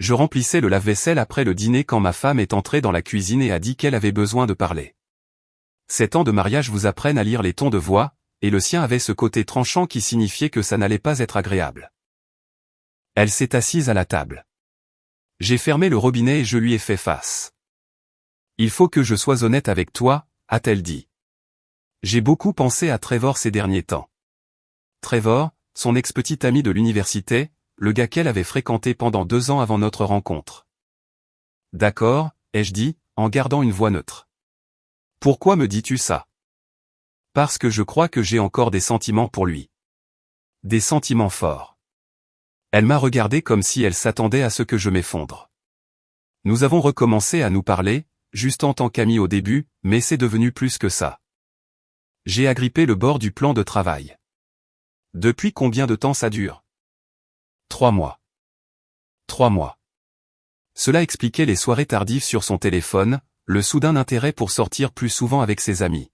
Je remplissais le lave-vaisselle après le dîner quand ma femme est entrée dans la cuisine et a dit qu'elle avait besoin de parler. 7 ans de mariage vous apprennent à lire les tons de voix, et le sien avait ce côté tranchant qui signifiait que ça n'allait pas être agréable. Elle s'est assise à la table. J'ai fermé le robinet et je lui ai fait face. Il faut que je sois honnête avec toi, a-t-elle dit. J'ai beaucoup pensé à Trevor ces derniers temps. Trevor, son ex-petit ami de l'université, le gars qu'elle avait fréquenté pendant 2 ans avant notre rencontre. D'accord, ai-je dit, en gardant une voix neutre. Pourquoi me dis-tu ça? Parce que je crois que j'ai encore des sentiments pour lui. Des sentiments forts. Elle m'a regardé comme si elle s'attendait à ce que je m'effondre. Nous avons recommencé à nous parler, juste en tant qu'amis au début, mais c'est devenu plus que ça. J'ai agrippé le bord du plan de travail. Depuis combien de temps ça dure? 3 mois. 3 mois. Cela expliquait les soirées tardives sur son téléphone, le soudain intérêt pour sortir plus souvent avec ses amis.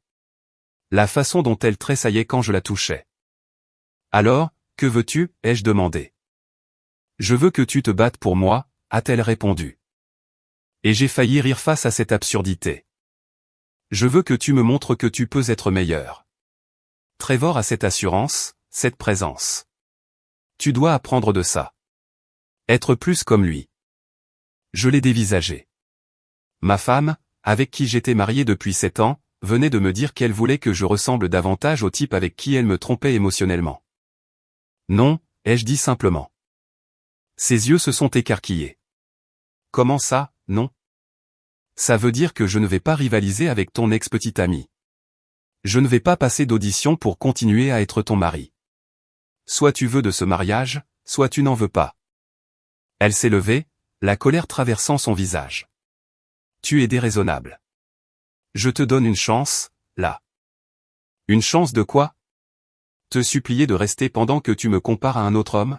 La façon dont elle tressaillait quand je la touchais. Alors, que veux-tu, ai-je demandé. Je veux que tu te battes pour moi, a-t-elle répondu. Et j'ai failli rire face à cette absurdité. Je veux que tu me montres que tu peux être meilleur. Trevor a cette assurance, cette présence. Tu dois apprendre de ça. Être plus comme lui. Je l'ai dévisagé. Ma femme, avec qui j'étais marié depuis 7 ans, venait de me dire qu'elle voulait que je ressemble davantage au type avec qui elle me trompait émotionnellement. Non, ai-je dit simplement. Ses yeux se sont écarquillés. Comment ça, non? Ça veut dire que je ne vais pas rivaliser avec ton ex-petit ami. Je ne vais pas passer d'audition pour continuer à être ton mari. Soit tu veux de ce mariage, soit tu n'en veux pas. Elle s'est levée, la colère traversant son visage. Tu es déraisonnable. Je te donne une chance, là. Une chance de quoi? Te supplier de rester pendant que tu me compares à un autre homme?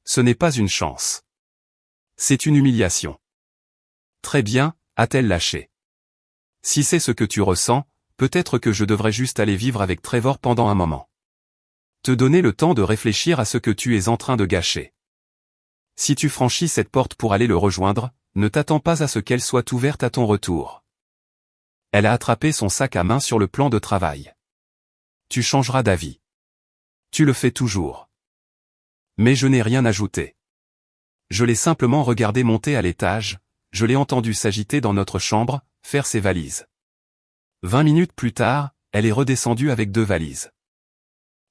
Ce n'est pas une chance. C'est une humiliation. Très bien, a-t-elle lâché. Si c'est ce que tu ressens, peut-être que je devrais juste aller vivre avec Trevor pendant un moment. Te donner le temps de réfléchir à ce que tu es en train de gâcher. Si tu franchis cette porte pour aller le rejoindre, ne t'attends pas à ce qu'elle soit ouverte à ton retour. Elle a attrapé son sac à main sur le plan de travail. Tu changeras d'avis. Tu le fais toujours. Mais je n'ai rien ajouté. Je l'ai simplement regardé monter à l'étage, je l'ai entendu s'agiter dans notre chambre, faire ses valises. 20 minutes plus tard, elle est redescendue avec 2 valises.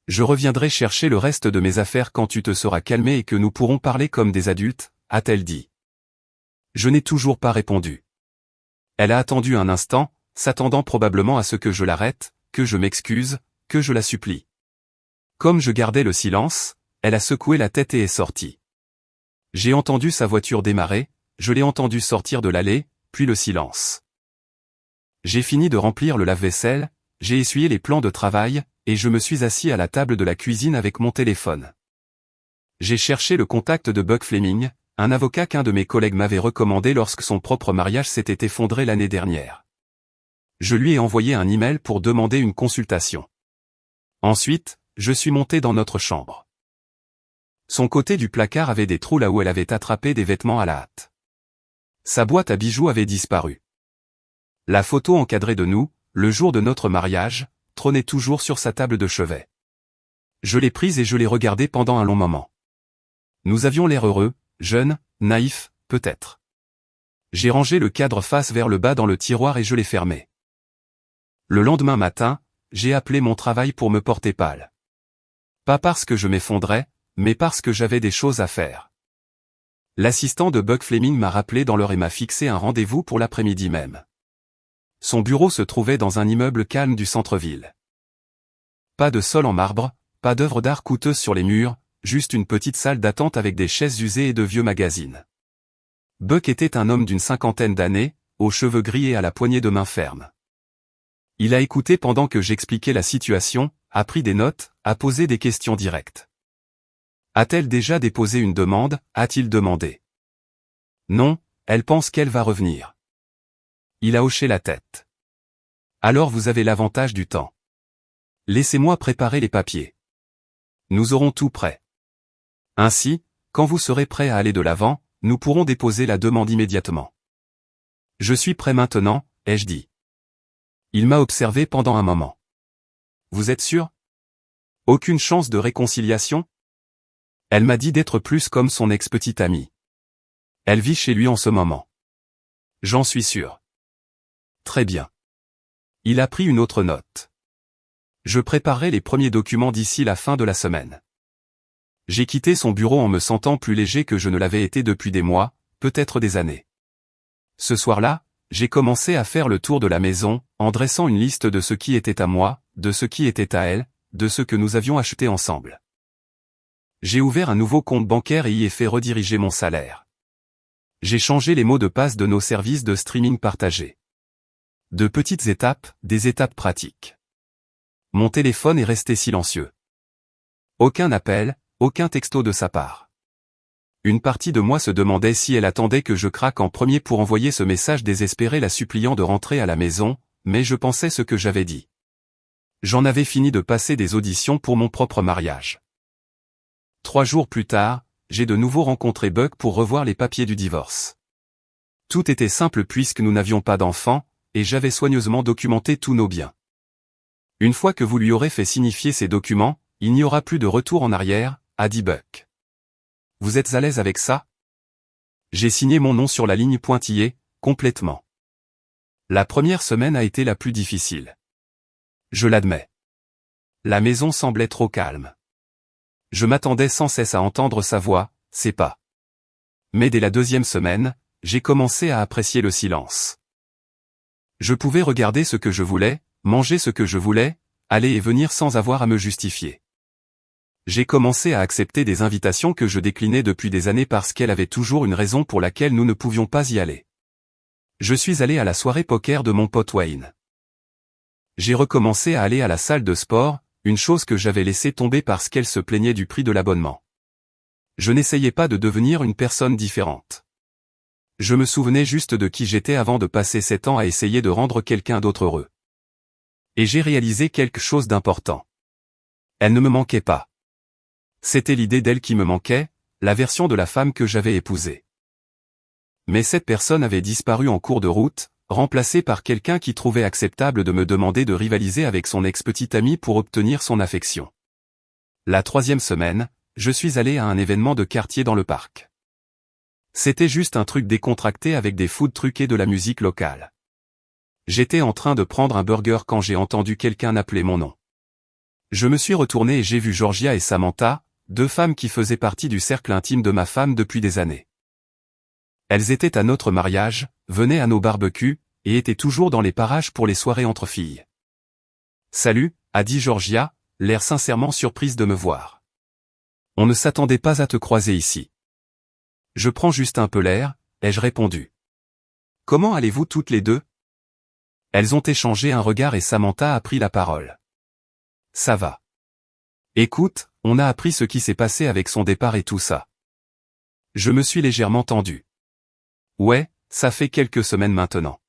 Je reviendrai chercher le reste de mes affaires quand tu te seras calmé et que nous pourrons parler comme des adultes, a-t-elle dit. Je n'ai toujours pas répondu. Elle a attendu un instant, s'attendant probablement à ce que je l'arrête, que je m'excuse, que je la supplie. Comme je gardais le silence, elle a secoué la tête et est sortie. J'ai entendu sa voiture démarrer, je l'ai entendu sortir de l'allée, puis le silence. J'ai fini de remplir le lave-vaisselle, j'ai essuyé les plans de travail, et je me suis assis à la table de la cuisine avec mon téléphone. J'ai cherché le contact de Buck Fleming, un avocat qu'un de mes collègues m'avait recommandé lorsque son propre mariage s'était effondré l'année dernière. Je lui ai envoyé un email pour demander une consultation. Ensuite, je suis monté dans notre chambre. Son côté du placard avait des trous là où elle avait attrapé des vêtements à la hâte. Sa boîte à bijoux avait disparu. La photo encadrée de nous, le jour de notre mariage, trônait toujours sur sa table de chevet. Je l'ai prise et je l'ai regardée pendant un long moment. Nous avions l'air heureux, jeunes, naïfs, peut-être. J'ai rangé le cadre face vers le bas dans le tiroir et je l'ai fermé. Le lendemain matin, j'ai appelé mon travail pour me porter pâle. Pas parce que je m'effondrais, mais parce que j'avais des choses à faire. L'assistant de Buck Fleming m'a rappelé dans l'heure et m'a fixé un rendez-vous pour l'après-midi même. Son bureau se trouvait dans un immeuble calme du centre-ville. Pas de sol en marbre, pas d'œuvres d'art coûteuses sur les murs, juste une petite salle d'attente avec des chaises usées et de vieux magazines. Buck était un homme d'une 50aine d'années, aux cheveux gris et à la poignée de main ferme. Il a écouté pendant que j'expliquais la situation, a pris des notes, a posé des questions directes. A-t-elle déjà déposé une demande, a-t-il demandé. Non, elle pense qu'elle va revenir. Il a hoché la tête. Alors vous avez l'avantage du temps. Laissez-moi préparer les papiers. Nous aurons tout prêt. Ainsi, quand vous serez prêt à aller de l'avant, nous pourrons déposer la demande immédiatement. Je suis prêt maintenant, ai-je dit. Il m'a observé pendant un moment. Vous êtes sûr? Aucune chance de réconciliation? Elle m'a dit d'être plus comme son ex-petite amie. Elle vit chez lui en ce moment. J'en suis sûr. Très bien. Il a pris une autre note. Je préparerai les premiers documents d'ici la fin de la semaine. J'ai quitté son bureau en me sentant plus léger que je ne l'avais été depuis des mois, peut-être des années. Ce soir-là, j'ai commencé à faire le tour de la maison, en dressant une liste de ce qui était à moi, de ce qui était à elle, de ce que nous avions acheté ensemble. J'ai ouvert un nouveau compte bancaire et y ai fait rediriger mon salaire. J'ai changé les mots de passe de nos services de streaming partagés. De petites étapes, des étapes pratiques. Mon téléphone est resté silencieux. Aucun appel, aucun texto de sa part. Une partie de moi se demandait si elle attendait que je craque en premier pour envoyer ce message désespéré la suppliant de rentrer à la maison, mais je pensais ce que j'avais dit. J'en avais fini de passer des auditions pour mon propre mariage. 3 jours plus tard, j'ai de nouveau rencontré Buck pour revoir les papiers du divorce. Tout était simple puisque nous n'avions pas d'enfants, et j'avais soigneusement documenté tous nos biens. Une fois que vous lui aurez fait signifier ces documents, il n'y aura plus de retour en arrière, a dit Buck. Vous êtes à l'aise avec ça? J'ai signé mon nom sur la ligne pointillée, complètement. La première semaine a été la plus difficile. Je l'admets. La maison semblait trop calme. Je m'attendais sans cesse à entendre sa voix, ses pas. Mais dès la 2e semaine, j'ai commencé à apprécier le silence. Je pouvais regarder ce que je voulais, manger ce que je voulais, aller et venir sans avoir à me justifier. J'ai commencé à accepter des invitations que je déclinais depuis des années parce qu'elle avait toujours une raison pour laquelle nous ne pouvions pas y aller. Je suis allé à la soirée poker de mon pote Wayne. J'ai recommencé à aller à la salle de sport, une chose que j'avais laissée tomber parce qu'elle se plaignait du prix de l'abonnement. Je n'essayais pas de devenir une personne différente. Je me souvenais juste de qui j'étais avant de passer 7 ans à essayer de rendre quelqu'un d'autre heureux. Et j'ai réalisé quelque chose d'important. Elle ne me manquait pas. C'était l'idée d'elle qui me manquait, la version de la femme que j'avais épousée. Mais cette personne avait disparu en cours de route, remplacée par quelqu'un qui trouvait acceptable de me demander de rivaliser avec son ex-petite amie pour obtenir son affection. La 3e semaine, je suis allé à un événement de quartier dans le parc. C'était juste un truc décontracté avec des food trucs et de la musique locale. J'étais en train de prendre un burger quand j'ai entendu quelqu'un appeler mon nom. Je me suis retourné et j'ai vu Georgia et Samantha, 2 femmes qui faisaient partie du cercle intime de ma femme depuis des années. Elles étaient à notre mariage, venaient à nos barbecues, et étaient toujours dans les parages pour les soirées entre filles. « Salut », a dit Georgia, l'air sincèrement surprise de me voir. « On ne s'attendait pas à te croiser ici. »« Je prends juste un peu l'air », ai-je répondu. « Comment allez-vous toutes les deux ?» Elles ont échangé un regard et Samantha a pris la parole. « Ça va. Écoute, on a appris ce qui s'est passé avec son départ et tout ça. » Je me suis légèrement tendu. « Ouais, ça fait quelques semaines maintenant. »«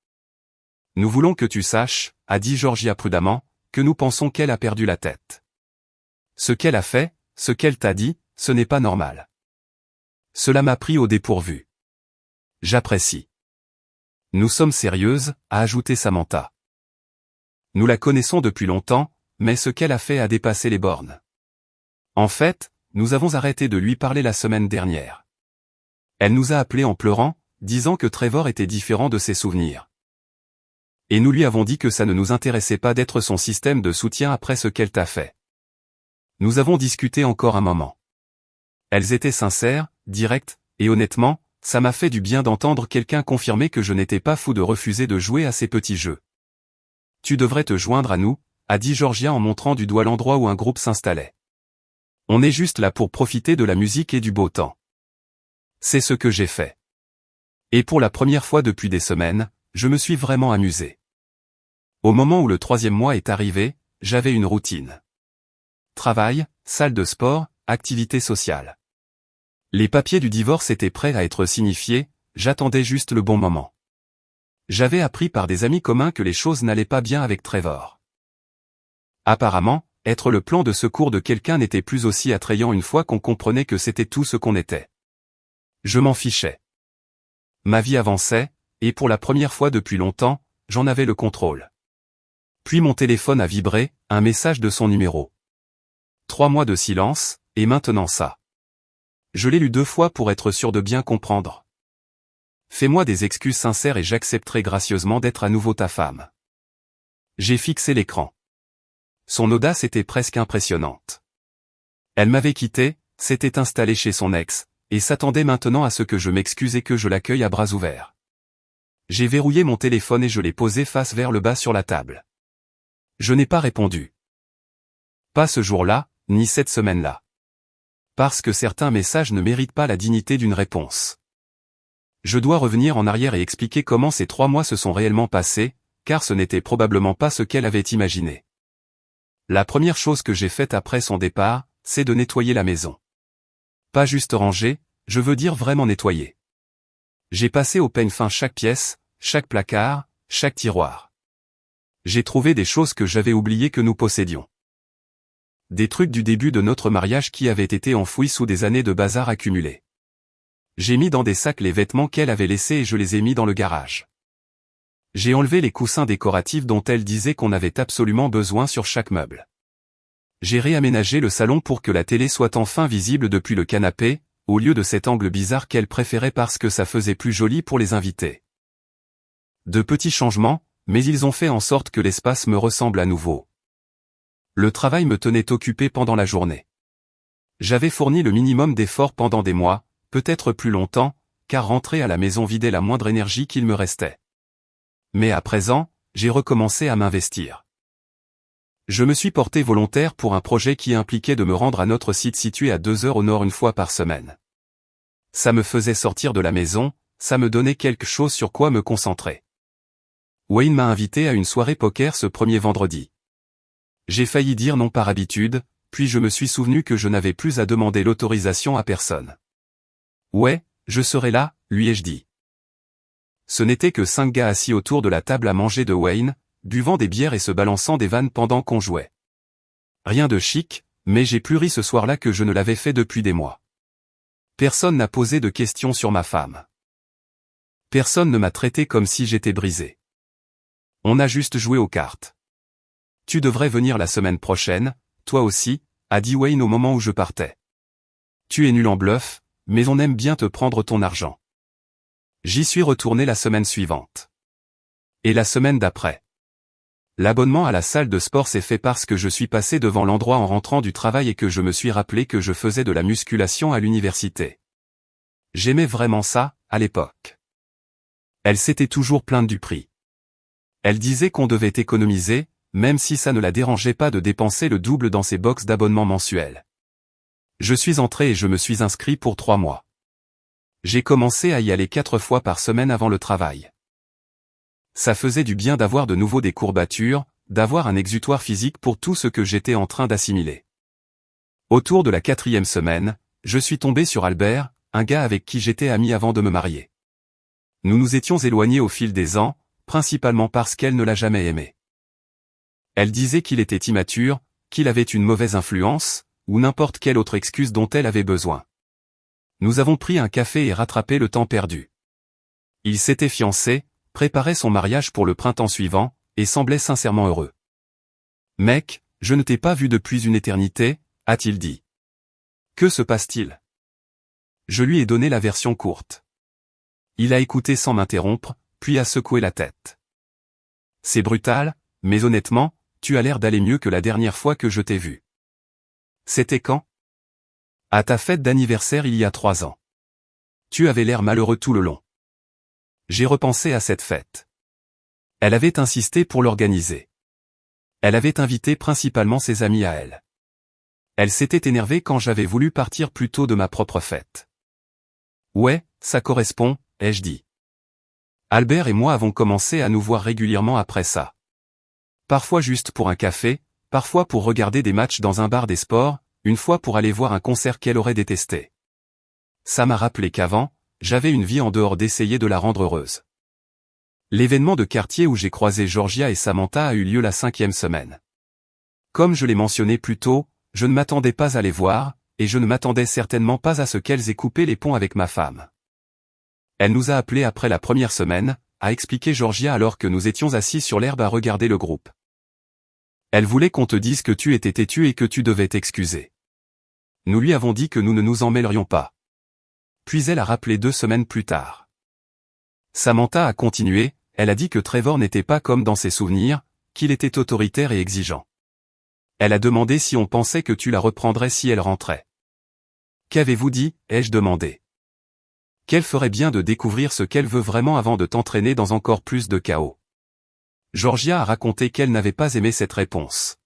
Nous voulons que tu saches, » a dit Georgia prudemment, « que nous pensons qu'elle a perdu la tête. Ce qu'elle a fait, ce qu'elle t'a dit, ce n'est pas normal. Cela m'a pris au dépourvu. J'apprécie. »« Nous sommes sérieuses, » a ajouté Samantha. « Nous la connaissons depuis longtemps, mais ce qu'elle a fait a dépassé les bornes. En fait, nous avons arrêté de lui parler la semaine dernière. Elle nous a appelés en pleurant, disant que Trevor était différent de ses souvenirs. Et nous lui avons dit que ça ne nous intéressait pas d'être son système de soutien après ce qu'elle t'a fait. Nous avons discuté encore un moment. Elles étaient sincères, directes, et honnêtement, ça m'a fait du bien d'entendre quelqu'un confirmer que je n'étais pas fou de refuser de jouer à ces petits jeux. Tu devrais te joindre à nous, a dit Georgia en montrant du doigt l'endroit où un groupe s'installait. On est juste là pour profiter de la musique et du beau temps. C'est ce que j'ai fait. Et pour la première fois depuis des semaines, je me suis vraiment amusé. Au moment où le 3e mois est arrivé, j'avais une routine. Travail, salle de sport, activités sociales. Les papiers du divorce étaient prêts à être signifiés, j'attendais juste le bon moment. J'avais appris par des amis communs que les choses n'allaient pas bien avec Trevor. Apparemment, être le plan de secours de quelqu'un n'était plus aussi attrayant une fois qu'on comprenait que c'était tout ce qu'on était. Je m'en fichais. Ma vie avançait, et pour la première fois depuis longtemps, j'en avais le contrôle. Puis mon téléphone a vibré, un message de son numéro. 3 mois de silence, et maintenant ça. Je l'ai lu 2 fois pour être sûr de bien comprendre. Fais-moi des excuses sincères et j'accepterai gracieusement d'être à nouveau ta femme. J'ai fixé l'écran. Son audace était presque impressionnante. Elle m'avait quitté, s'était installée chez son ex, et s'attendait maintenant à ce que je m'excuse et que je l'accueille à bras ouverts. J'ai verrouillé mon téléphone et je l'ai posé face vers le bas sur la table. Je n'ai pas répondu. Pas ce jour-là, ni cette semaine-là. Parce que certains messages ne méritent pas la dignité d'une réponse. Je dois revenir en arrière et expliquer comment ces 3 mois se sont réellement passés, car ce n'était probablement pas ce qu'elle avait imaginé. La première chose que j'ai faite après son départ, c'est de nettoyer la maison. Pas juste ranger, je veux dire vraiment nettoyer. J'ai passé au peigne fin chaque pièce, chaque placard, chaque tiroir. J'ai trouvé des choses que j'avais oubliées que nous possédions. Des trucs du début de notre mariage qui avaient été enfouis sous des années de bazar accumulé. J'ai mis dans des sacs les vêtements qu'elle avait laissés et je les ai mis dans le garage. J'ai enlevé les coussins décoratifs dont elle disait qu'on avait absolument besoin sur chaque meuble. J'ai réaménagé le salon pour que la télé soit enfin visible depuis le canapé, au lieu de cet angle bizarre qu'elle préférait parce que ça faisait plus joli pour les invités. De petits changements, mais ils ont fait en sorte que l'espace me ressemble à nouveau. Le travail me tenait occupé pendant la journée. J'avais fourni le minimum d'efforts pendant des mois, peut-être plus longtemps, car rentrer à la maison vidait la moindre énergie qu'il me restait. Mais à présent, j'ai recommencé à m'investir. Je me suis porté volontaire pour un projet qui impliquait de me rendre à notre site situé à 2 heures au nord une fois par semaine. Ça me faisait sortir de la maison, ça me donnait quelque chose sur quoi me concentrer. Wayne m'a invité à une soirée poker ce premier vendredi. J'ai failli dire non par habitude, puis je me suis souvenu que je n'avais plus à demander l'autorisation à personne. Ouais, je serai là, lui ai-je dit. Ce n'était que 5 gars assis autour de la table à manger de Wayne, buvant des bières et se balançant des vannes pendant qu'on jouait. Rien de chic, mais j'ai plus ri ce soir-là que je ne l'avais fait depuis des mois. Personne n'a posé de questions sur ma femme. Personne ne m'a traité comme si j'étais brisé. On a juste joué aux cartes. Tu devrais venir la semaine prochaine, toi aussi, a dit Wayne au moment où je partais. Tu es nul en bluff, mais on aime bien te prendre ton argent. J'y suis retourné la semaine suivante. Et la semaine d'après. L'abonnement à la salle de sport s'est fait parce que je suis passé devant l'endroit en rentrant du travail et que je me suis rappelé que je faisais de la musculation à l'université. J'aimais vraiment ça, à l'époque. Elle s'était toujours plainte du prix. Elle disait qu'on devait économiser, même si ça ne la dérangeait pas de dépenser le double dans ses box d'abonnement mensuels. Je suis entré et je me suis inscrit pour 3 mois. J'ai commencé à y aller 4 fois par semaine avant le travail. Ça faisait du bien d'avoir de nouveau des courbatures, d'avoir un exutoire physique pour tout ce que j'étais en train d'assimiler. Autour de la 4e semaine, je suis tombé sur Albert, un gars avec qui j'étais ami avant de me marier. Nous nous étions éloignés au fil des ans, principalement parce qu'elle ne l'a jamais aimé. Elle disait qu'il était immature, qu'il avait une mauvaise influence, ou n'importe quelle autre excuse dont elle avait besoin. Nous avons pris un café et rattrapé le temps perdu. Il s'était fiancé, préparait son mariage pour le printemps suivant, et semblait sincèrement heureux. « Mec, je ne t'ai pas vu depuis une éternité, » a-t-il dit. « Que se passe-t-il » Je lui ai donné la version courte. Il a écouté sans m'interrompre, puis a secoué la tête. « C'est brutal, mais honnêtement, tu as l'air d'aller mieux que la dernière fois que je t'ai vu. » C'était quand ? À ta fête d'anniversaire il y a 3 ans. Tu avais l'air malheureux tout le long. J'ai repensé à cette fête. Elle avait insisté pour l'organiser. Elle avait invité principalement ses amis à elle. Elle s'était énervée quand j'avais voulu partir plus tôt de ma propre fête. Ouais, ça correspond, ai-je dit. Albert et moi avons commencé à nous voir régulièrement après ça. Parfois juste pour un café, parfois pour regarder des matchs dans un bar des sports, une fois pour aller voir un concert qu'elle aurait détesté. Ça m'a rappelé qu'avant, j'avais une vie en dehors d'essayer de la rendre heureuse. L'événement de quartier où j'ai croisé Georgia et Samantha a eu lieu la 5e semaine. Comme je l'ai mentionné plus tôt, je ne m'attendais pas à les voir, et je ne m'attendais certainement pas à ce qu'elles aient coupé les ponts avec ma femme. Elle nous a appelés après la première semaine, a expliqué Georgia alors que nous étions assis sur l'herbe à regarder le groupe. Elle voulait qu'on te dise que tu étais têtu et que tu devais t'excuser. Nous lui avons dit que nous ne nous en mêlerions pas. Puis elle a rappelé 2 semaines plus tard. Samantha a continué, elle a dit que Trevor n'était pas comme dans ses souvenirs, qu'il était autoritaire et exigeant. Elle a demandé si on pensait que tu la reprendrais si elle rentrait. Qu'avez-vous dit, ai-je demandé. Qu'elle ferait bien de découvrir ce qu'elle veut vraiment avant de t'entraîner dans encore plus de chaos. Georgia a raconté qu'elle n'avait pas aimé cette réponse.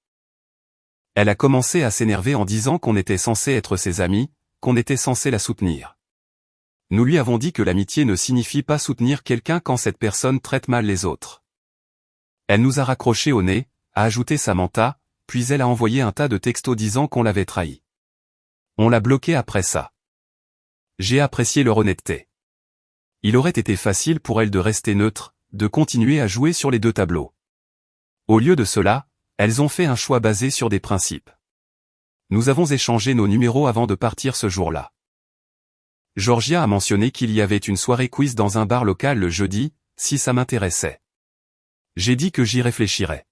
Elle a commencé à s'énerver en disant qu'on était censé être ses amis, qu'on était censé la soutenir. Nous lui avons dit que l'amitié ne signifie pas soutenir quelqu'un quand cette personne traite mal les autres. Elle nous a raccroché au nez, a ajouté Samantha, puis elle a envoyé un tas de textos disant qu'on l'avait trahi. On l'a bloqué après ça. J'ai apprécié leur honnêteté. Il aurait été facile pour elle de rester neutre, de continuer à jouer sur les 2 tableaux. Au lieu de cela, elles ont fait un choix basé sur des principes. Nous avons échangé nos numéros avant de partir ce jour-là. Georgia a mentionné qu'il y avait une soirée quiz dans un bar local le jeudi, si ça m'intéressait. J'ai dit que j'y réfléchirais.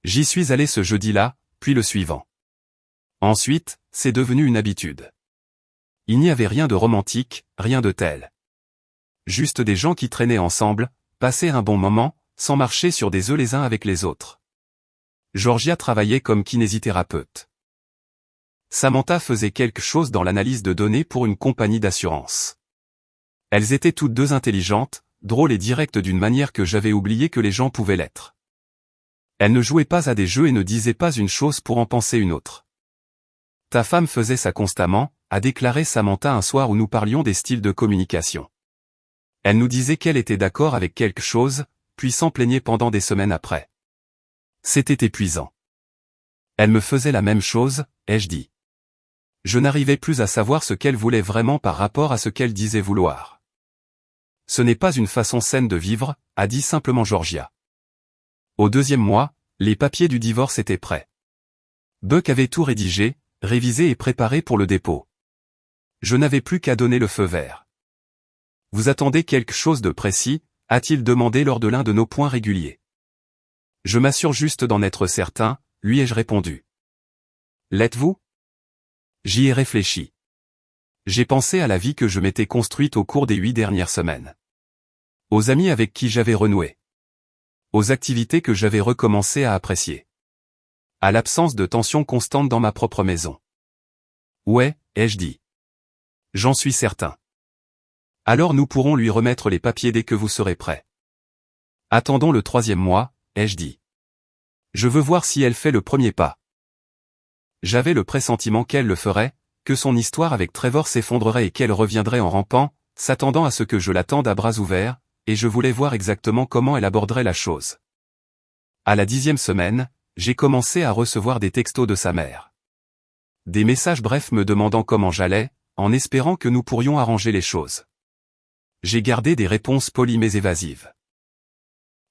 J'y suis allé ce jeudi-là, puis le suivant. Ensuite, c'est devenu une habitude. Il n'y avait rien de romantique, rien de tel. Juste des gens qui traînaient ensemble, passaient un bon moment, sans marcher sur des œufs les uns avec les autres. Georgia travaillait comme kinésithérapeute. Samantha faisait quelque chose dans l'analyse de données pour une compagnie d'assurance. Elles étaient toutes 2 intelligentes, drôles et directes d'une manière que j'avais oublié que les gens pouvaient l'être. Elles ne jouaient pas à des jeux et ne disaient pas une chose pour en penser une autre. Ta femme faisait ça constamment, a déclaré Samantha un soir où nous parlions des styles de communication. Elle nous disait qu'elle était d'accord avec quelque chose, puis s'en plaignait pendant des semaines après. C'était épuisant. Elle me faisait la même chose, ai-je dit. Je n'arrivais plus à savoir ce qu'elle voulait vraiment par rapport à ce qu'elle disait vouloir. Ce n'est pas une façon saine de vivre, a dit simplement Georgia. Au 2e mois, les papiers du divorce étaient prêts. Buck avait tout rédigé, révisé et préparé pour le dépôt. Je n'avais plus qu'à donner le feu vert. Vous attendez quelque chose de précis, a-t-il demandé lors de l'un de nos points réguliers. Je m'assure juste d'en être certain, lui ai-je répondu. L'êtes-vous? J'y ai réfléchi. J'ai pensé à la vie que je m'étais construite au cours des 8 dernières semaines. Aux amis avec qui j'avais renoué. Aux activités que j'avais recommencé à apprécier. À l'absence de tension constante dans ma propre maison. Ouais, ai-je dit. J'en suis certain. Alors nous pourrons lui remettre les papiers dès que vous serez prêt. Attendons le 3e mois, ai-je dit. Je veux voir si elle fait le premier pas. J'avais le pressentiment qu'elle le ferait, que son histoire avec Trevor s'effondrerait et qu'elle reviendrait en rampant, s'attendant à ce que je l'attende à bras ouverts, et je voulais voir exactement comment elle aborderait la chose. À la 10e semaine, j'ai commencé à recevoir des textos de sa mère. Des messages brefs me demandant comment j'allais, en espérant que nous pourrions arranger les choses. J'ai gardé des réponses polies mais évasives.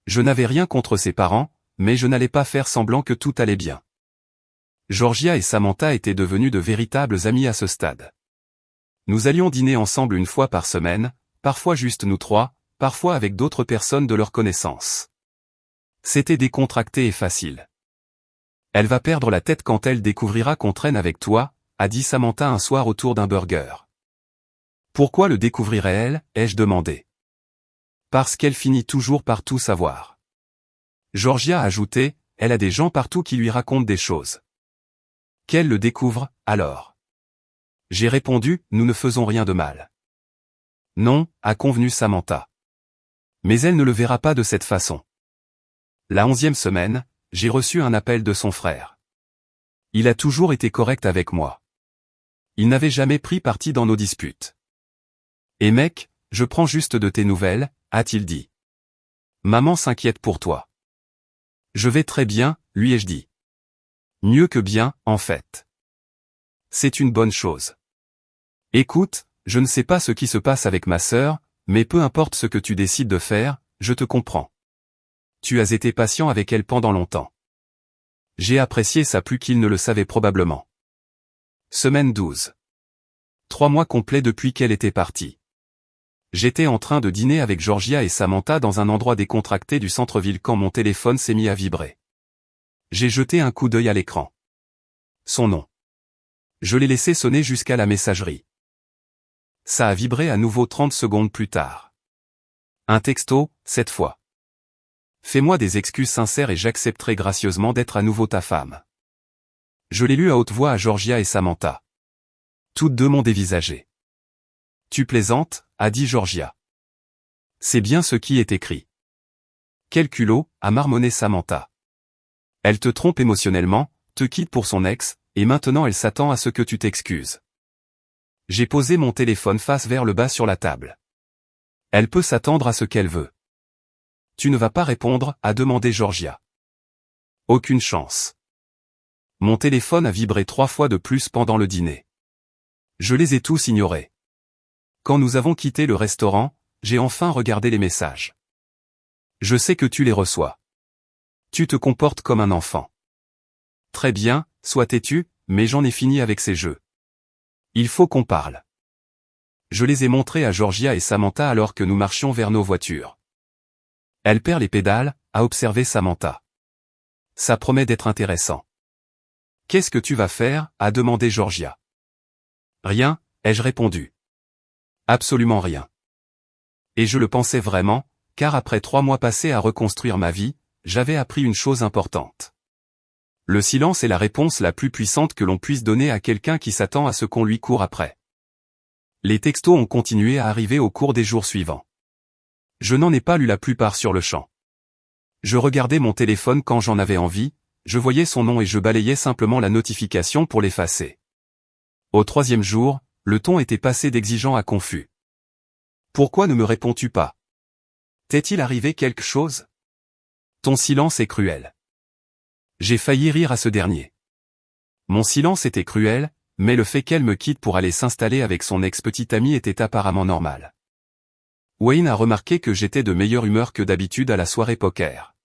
Je n'avais rien contre ses parents, mais je n'allais pas faire semblant que tout allait bien. Georgia et Samantha étaient devenues de véritables amies à ce stade. Nous allions dîner ensemble une fois par semaine, parfois juste nous 3, parfois avec d'autres personnes de leur connaissance. C'était décontracté et facile. Elle va perdre la tête quand elle découvrira qu'on traîne avec toi, a dit Samantha un soir autour d'un burger. Pourquoi le découvrirait-elle, ai-je demandé. Parce qu'elle finit toujours par tout savoir. Georgia a ajouté, elle a des gens partout qui lui racontent des choses. Qu'elle le découvre, alors. J'ai répondu, nous ne faisons rien de mal. Non, a convenu Samantha. Mais elle ne le verra pas de cette façon. La 11e semaine, j'ai reçu un appel de son frère. Il a toujours été correct avec moi. Il n'avait jamais pris parti dans nos disputes. Et mec, je prends juste de tes nouvelles, a-t-il dit. Maman s'inquiète pour toi. Je vais très bien, lui ai-je dit. Mieux que bien, en fait. C'est une bonne chose. Écoute, je ne sais pas ce qui se passe avec ma sœur, mais peu importe ce que tu décides de faire, je te comprends. Tu as été patient avec elle pendant longtemps. J'ai apprécié ça plus qu'il ne le savait probablement. Semaine 12. 3 mois complets depuis qu'elle était partie. J'étais en train de dîner avec Georgia et Samantha dans un endroit décontracté du centre-ville quand mon téléphone s'est mis à vibrer. J'ai jeté un coup d'œil à l'écran. Son nom. Je l'ai laissé sonner jusqu'à la messagerie. Ça a vibré à nouveau 30 secondes plus tard. Un texto, cette fois. Fais-moi des excuses sincères et j'accepterai gracieusement d'être à nouveau ta femme. Je l'ai lu à haute voix à Georgia et Samantha. Toutes deux m'ont dévisagé. Tu plaisantes, a dit Georgia. C'est bien ce qui est écrit. Quel culot, a marmonné Samantha. Elle te trompe émotionnellement, te quitte pour son ex, et maintenant elle s'attend à ce que tu t'excuses. J'ai posé mon téléphone face vers le bas sur la table. Elle peut s'attendre à ce qu'elle veut. Tu ne vas pas répondre, a demandé Georgia. Aucune chance. Mon téléphone a vibré 3 fois de plus pendant le dîner. Je les ai tous ignorés. Quand nous avons quitté le restaurant, j'ai enfin regardé les messages. Je sais que tu les reçois. Tu te comportes comme un enfant. Très bien, sois têtu, mais j'en ai fini avec ces jeux. Il faut qu'on parle. Je les ai montrés à Georgia et Samantha alors que nous marchions vers nos voitures. Elle perd les pédales, a observé Samantha. Ça promet d'être intéressant. Qu'est-ce que tu vas faire, a demandé Georgia. Rien, ai-je répondu. Absolument rien. Et je le pensais vraiment, car après 3 mois passés à reconstruire ma vie, j'avais appris une chose importante. Le silence est la réponse la plus puissante que l'on puisse donner à quelqu'un qui s'attend à ce qu'on lui court après. Les textos ont continué à arriver au cours des jours suivants. Je n'en ai pas lu la plupart sur le champ. Je regardais mon téléphone quand j'en avais envie, je voyais son nom et je balayais simplement la notification pour l'effacer. Au 3e jour, le ton était passé d'exigeant à confus. Pourquoi ne me réponds-tu pas? T'est-il arrivé quelque chose? Ton silence est cruel. J'ai failli rire à ce dernier. Mon silence était cruel, mais le fait qu'elle me quitte pour aller s'installer avec son ex-petite amie était apparemment normal. Wayne a remarqué que j'étais de meilleure humeur que d'habitude à la soirée poker.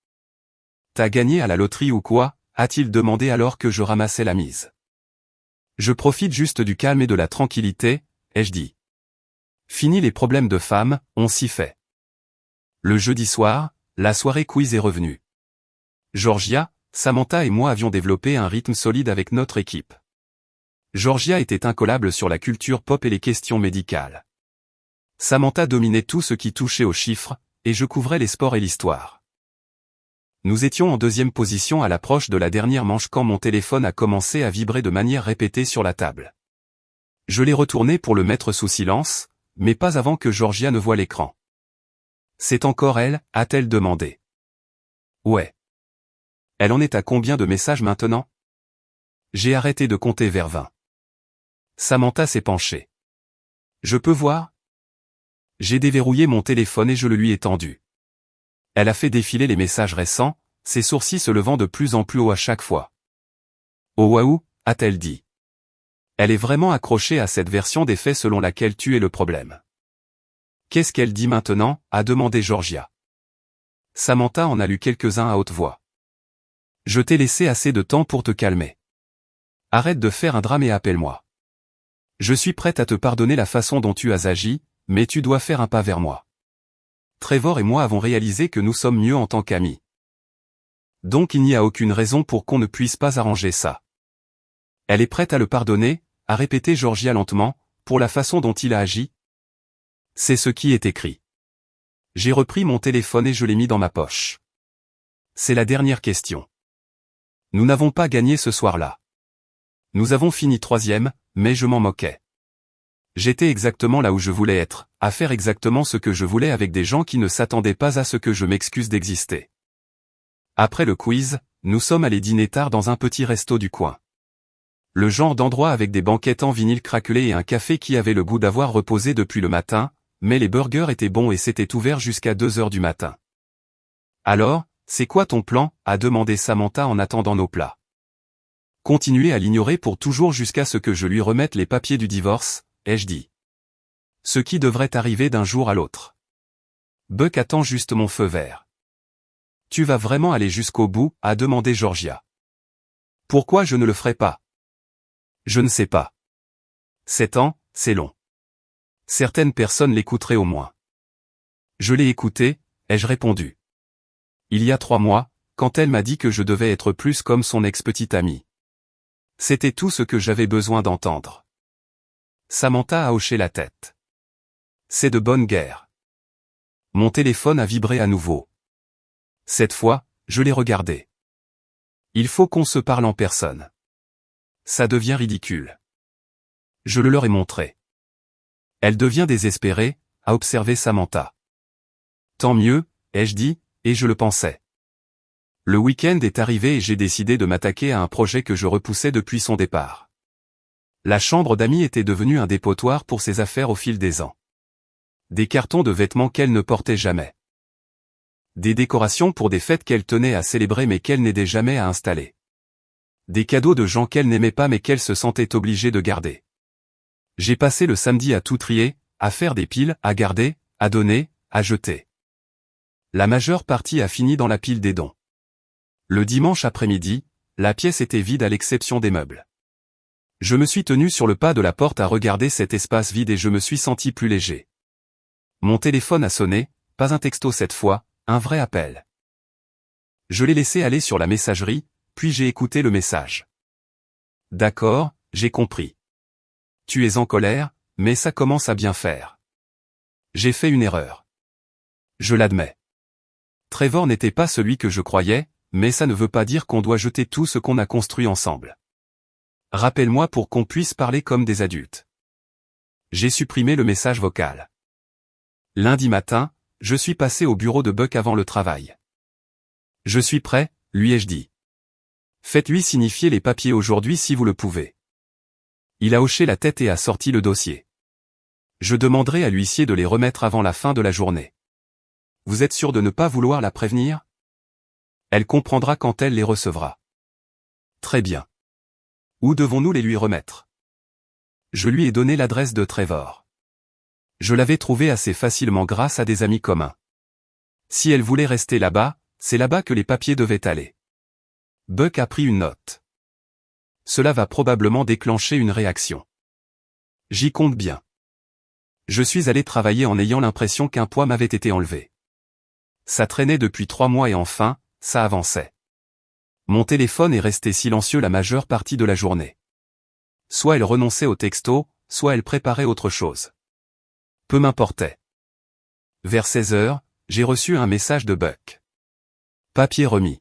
T'as gagné à la loterie ou quoi? A-t-il demandé alors que je ramassais la mise. Je profite juste du calme et de la tranquillité, ai-je dit. Fini les problèmes de femmes, on s'y fait. Le jeudi soir, la soirée quiz est revenue. Georgia, Samantha et moi avions développé un rythme solide avec notre équipe. Georgia était incollable sur la culture pop et les questions médicales. Samantha dominait tout ce qui touchait aux chiffres, et je couvrais les sports et l'histoire. Nous étions en 2e position à l'approche de la dernière manche quand mon téléphone a commencé à vibrer de manière répétée sur la table. Je l'ai retourné pour le mettre sous silence, mais pas avant que Georgia ne voie l'écran. C'est encore elle, a-t-elle demandé. Ouais. Elle en est à combien de messages maintenant? J'ai arrêté de compter vers 20. Samantha s'est penchée. Je peux voir? J'ai déverrouillé mon téléphone et je le lui ai tendu. Elle a fait défiler les messages récents, ses sourcils se levant de plus en plus haut à chaque fois. Oh waouh, a-t-elle dit. Elle est vraiment accrochée à cette version des faits selon laquelle tu es le problème. Qu'est-ce qu'elle dit maintenant? A demandé Georgia. Samantha en a lu quelques-uns à haute voix. Je t'ai laissé assez de temps pour te calmer. Arrête de faire un drame et appelle-moi. Je suis prête à te pardonner la façon dont tu as agi, mais tu dois faire un pas vers moi. Trevor et moi avons réalisé que nous sommes mieux en tant qu'amis. Donc il n'y a aucune raison pour qu'on ne puisse pas arranger ça. Elle est prête à le pardonner, a répété Georgia lentement, pour la façon dont il a agi. C'est ce qui est écrit. J'ai repris mon téléphone et je l'ai mis dans ma poche. C'est la dernière question. Nous n'avons pas gagné ce soir-là. Nous avons fini 3e, mais je m'en moquais. J'étais exactement là où je voulais être, à faire exactement ce que je voulais avec des gens qui ne s'attendaient pas à ce que je m'excuse d'exister. Après le quiz, nous sommes allés dîner tard dans un petit resto du coin. Le genre d'endroit avec des banquettes en vinyle craquelé et un café qui avait le goût d'avoir reposé depuis le matin, mais les burgers étaient bons et c'était ouvert jusqu'à 2 heures du matin. Alors, c'est quoi ton plan? A demandé Samantha en attendant nos plats. Continuer à l'ignorer pour toujours jusqu'à ce que je lui remette les papiers du divorce, ai-je dit. Ce qui devrait arriver d'un jour à l'autre. Buck attend juste mon feu vert. Tu vas vraiment aller jusqu'au bout? A demandé Georgia. Pourquoi je ne le ferai pas? Je ne sais pas. 7 ans, c'est long. Certaines personnes l'écouteraient au moins. Je l'ai écoutée, ai-je répondu. Il y a 3 mois, quand elle m'a dit que je devais être plus comme son ex-petite amie. C'était tout ce que j'avais besoin d'entendre. Samantha a hoché la tête. C'est de bonne guerre. Mon téléphone a vibré à nouveau. Cette fois, je l'ai regardé. Il faut qu'on se parle en personne. Ça devient ridicule. Je le leur ai montré. Elle devient désespérée, a observé Samantha. Tant mieux, ai-je dit, et je le pensais. Le week-end est arrivé et j'ai décidé de m'attaquer à un projet que je repoussais depuis son départ. La chambre d'amis était devenue un dépotoir pour ses affaires au fil des ans. Des cartons de vêtements qu'elle ne portait jamais. Des décorations pour des fêtes qu'elle tenait à célébrer mais qu'elle n'aidait jamais à installer. Des cadeaux de gens qu'elle n'aimait pas mais qu'elle se sentait obligée de garder. J'ai passé le samedi à tout trier, à faire des piles, à garder, à donner, à jeter. La majeure partie a fini dans la pile des dons. Le dimanche après-midi, la pièce était vide à l'exception des meubles. Je me suis tenu sur le pas de la porte à regarder cet espace vide et je me suis senti plus léger. Mon téléphone a sonné, pas un texto cette fois, un vrai appel. Je l'ai laissé aller sur la messagerie, puis j'ai écouté le message. D'accord, j'ai compris. Tu es en colère, mais ça commence à bien faire. J'ai fait une erreur. Je l'admets. Trevor n'était pas celui que je croyais, mais ça ne veut pas dire qu'on doit jeter tout ce qu'on a construit ensemble. Rappelle-moi pour qu'on puisse parler comme des adultes. J'ai supprimé le message vocal. Lundi matin, je suis passé au bureau de Buck avant le travail. Je suis prêt, lui ai-je dit. Faites-lui signifier les papiers aujourd'hui si vous le pouvez. Il a hoché la tête et a sorti le dossier. Je demanderai à l'huissier de les remettre avant la fin de la journée. Vous êtes sûr de ne pas vouloir la prévenir? Elle comprendra quand elle les recevra. Très bien. Où devons-nous les lui remettre? Je lui ai donné l'adresse de Trevor. Je l'avais trouvé assez facilement grâce à des amis communs. Si elle voulait rester là-bas, c'est là-bas que les papiers devaient aller. Buck a pris une note. Cela va probablement déclencher une réaction. J'y compte bien. Je suis allé travailler en ayant l'impression qu'un poids m'avait été enlevé. Ça traînait depuis 3 mois et enfin, ça avançait. Mon téléphone est resté silencieux la majeure partie de la journée. Soit elle renonçait au texto, soit elle préparait autre chose. Peu m'importait. Vers 16 heures, j'ai reçu un message de Buck. Papier remis.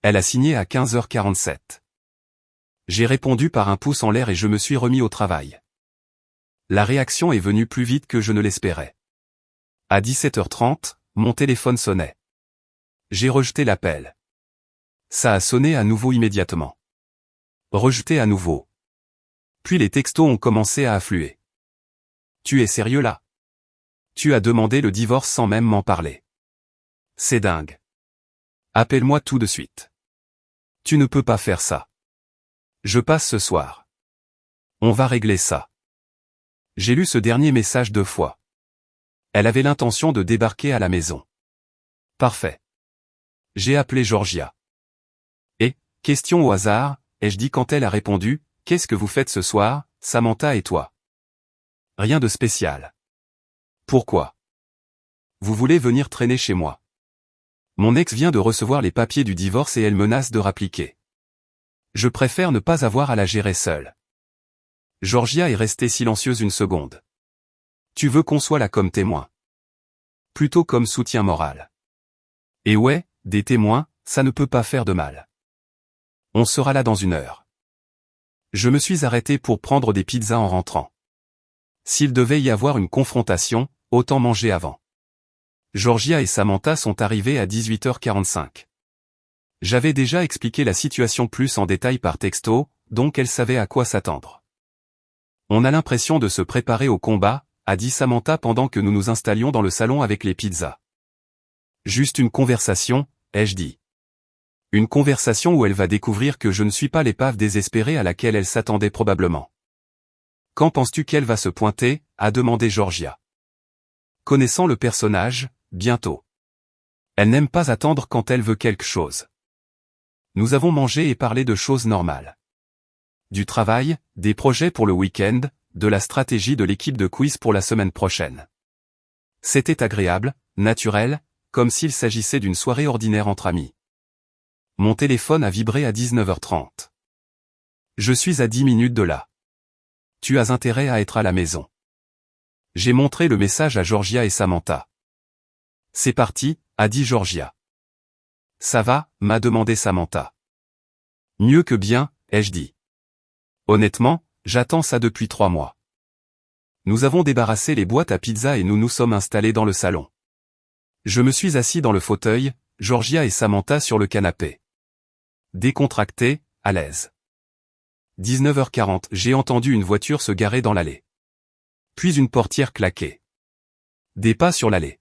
Elle a signé à 15h47. J'ai répondu par un pouce en l'air et je me suis remis au travail. La réaction est venue plus vite que je ne l'espérais. À 17h30, mon téléphone sonnait. J'ai rejeté l'appel. Ça a sonné à nouveau immédiatement. Rejeté à nouveau. Puis les textos ont commencé à affluer. Tu es sérieux là? Tu as demandé le divorce sans même m'en parler. C'est dingue. Appelle-moi tout de suite. Tu ne peux pas faire ça. Je passe ce soir. On va régler ça. J'ai lu ce dernier message 2 fois. Elle avait l'intention de débarquer à la maison. Parfait. J'ai appelé Georgia. Et, question au hasard, ai-je dit quand elle a répondu, qu'est-ce que vous faites ce soir, Samantha et toi? Rien de spécial. Pourquoi? Vous voulez venir traîner chez moi? Mon ex vient de recevoir les papiers du divorce et elle menace de rappliquer. Je préfère ne pas avoir à la gérer seule. Georgia est restée silencieuse une seconde. Tu veux qu'on soit là comme témoin? Plutôt comme soutien moral. Et ouais, des témoins, ça ne peut pas faire de mal. On sera là dans 1 heure. Je me suis arrêté pour prendre des pizzas en rentrant. S'il devait y avoir une confrontation, autant manger avant. Georgia et Samantha sont arrivés à 18h45. J'avais déjà expliqué la situation plus en détail par texto, donc elles savaient à quoi s'attendre. On a l'impression de se préparer au combat, a dit Samantha pendant que nous nous installions dans le salon avec les pizzas. Juste une conversation, ai-je dit. Une conversation où elle va découvrir que je ne suis pas l'épave désespérée à laquelle elle s'attendait probablement. Quand penses-tu qu'elle va se pointer? A demandé Georgia. Connaissant le personnage, bientôt. Elle n'aime pas attendre quand elle veut quelque chose. Nous avons mangé et parlé de choses normales. Du travail, des projets pour le week-end, de la stratégie de l'équipe de quiz pour la semaine prochaine. C'était agréable, naturel, comme s'il s'agissait d'une soirée ordinaire entre amis. Mon téléphone a vibré à 19h30. Je suis à 10 minutes de là. Tu as intérêt à être à la maison. J'ai montré le message à Georgia et Samantha. C'est parti, a dit Georgia. Ça va, m'a demandé Samantha. Mieux que bien, ai-je dit. Honnêtement, j'attends ça depuis 3 mois. Nous avons débarrassé les boîtes à pizza et nous nous sommes installés dans le salon. Je me suis assis dans le fauteuil, Georgia et Samantha sur le canapé. Décontracté, à l'aise. 19h40, j'ai entendu une voiture se garer dans l'allée. Puis une portière claquer. Des pas sur l'allée.